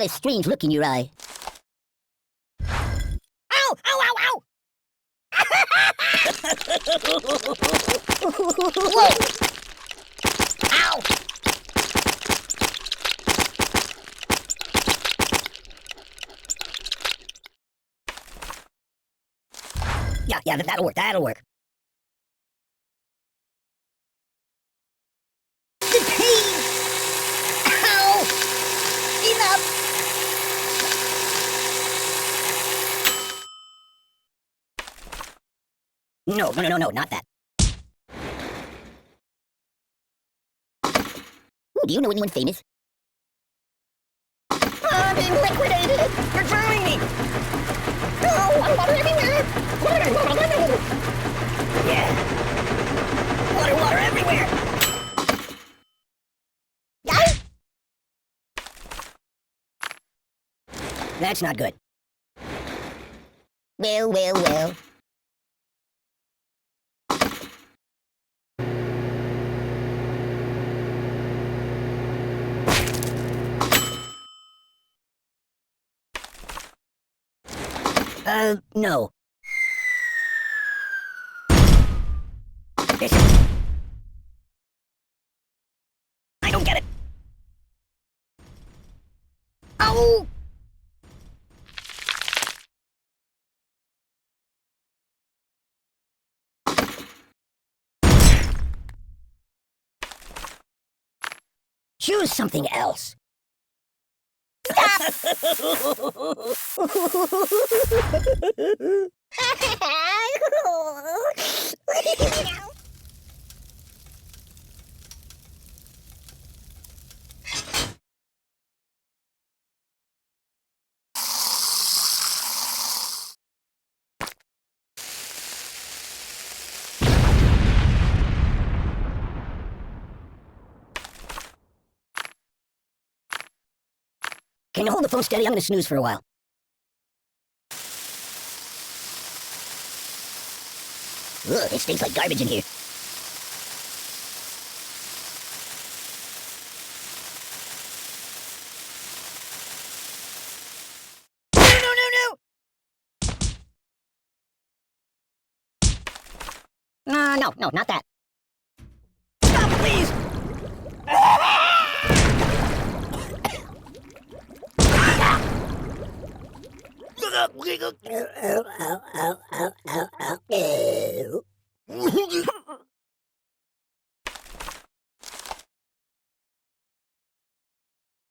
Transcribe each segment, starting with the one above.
got a strange look in your eye. Ow! Ow! Ow! Ow! Whoa! Ow! Yeah, that'll work, that'll work. The pain! Ow! Enough! No, not that. Ooh, do you know anyone famous? I'm being liquidated! You're drowning me! No! I'm water everywhere! Yeah! Water everywhere! Yeah! That's not good. Well. No. This I don't get it. Oh! Choose something else. Can you hold the phone steady? I'm gonna snooze for a while. Ugh, it stinks like garbage in here. No, not that. Stop, please!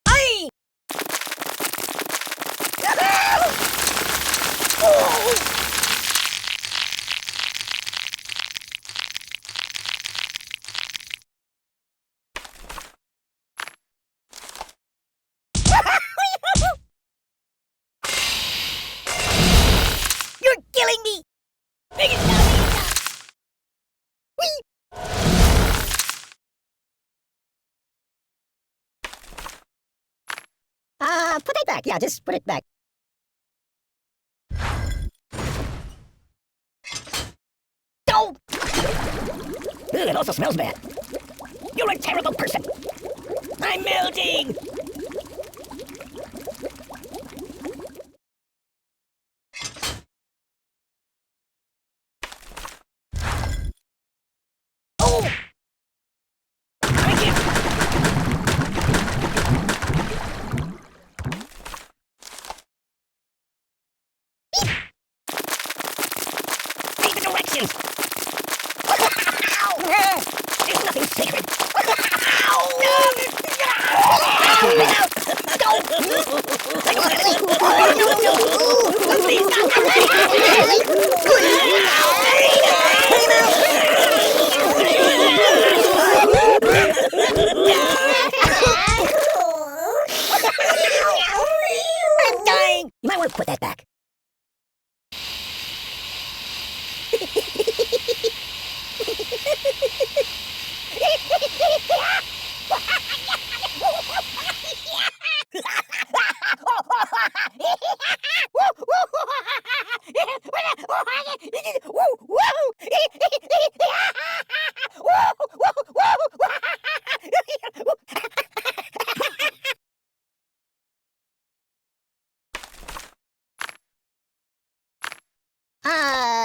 Ay! You're killing me! Make it stop! Whee! Put it back. Yeah, just put it back. No! Ugh, it also smells bad. You're a terrible person. I'm melting! Oh! I can't. Read the directions! There's nothing sacred. I'm dying! You might want to put that back.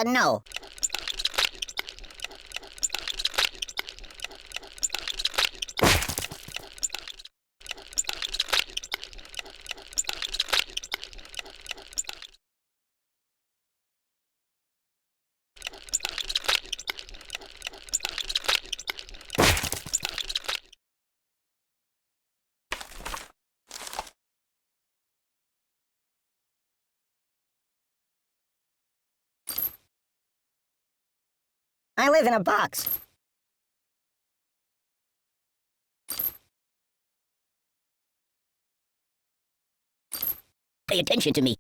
No. I live in a box. Pay attention to me.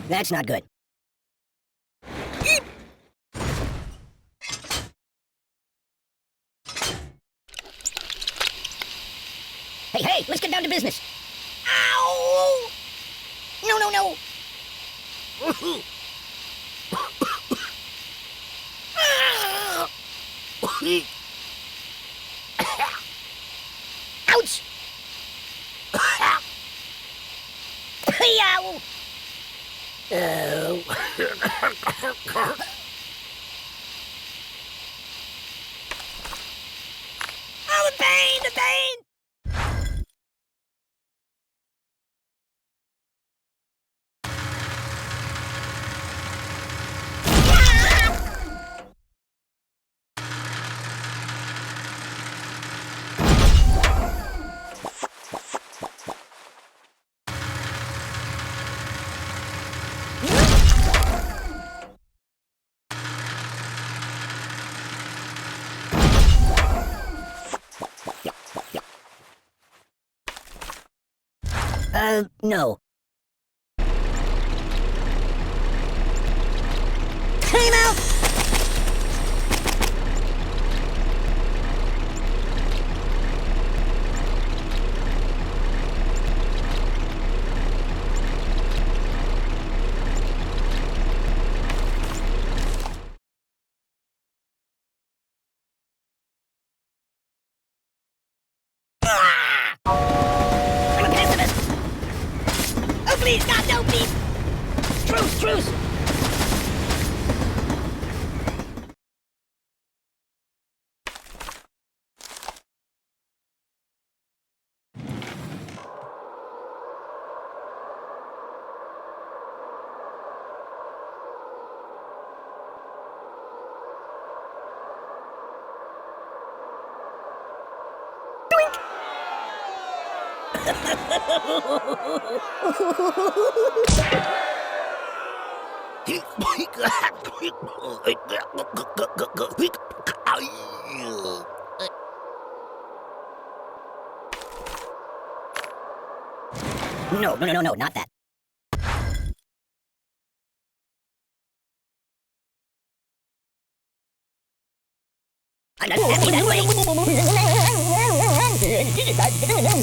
That's not good. Hey, hey, let's get down to business. Ow! No, no, no. Ouch! Yow! Oh, the pain, the pain! No. Time out! I'm a pacifist! Oh, please, God, no, please! Truce, truce! No, no, no, no, no, not that. I'm not happy that way. Everybody,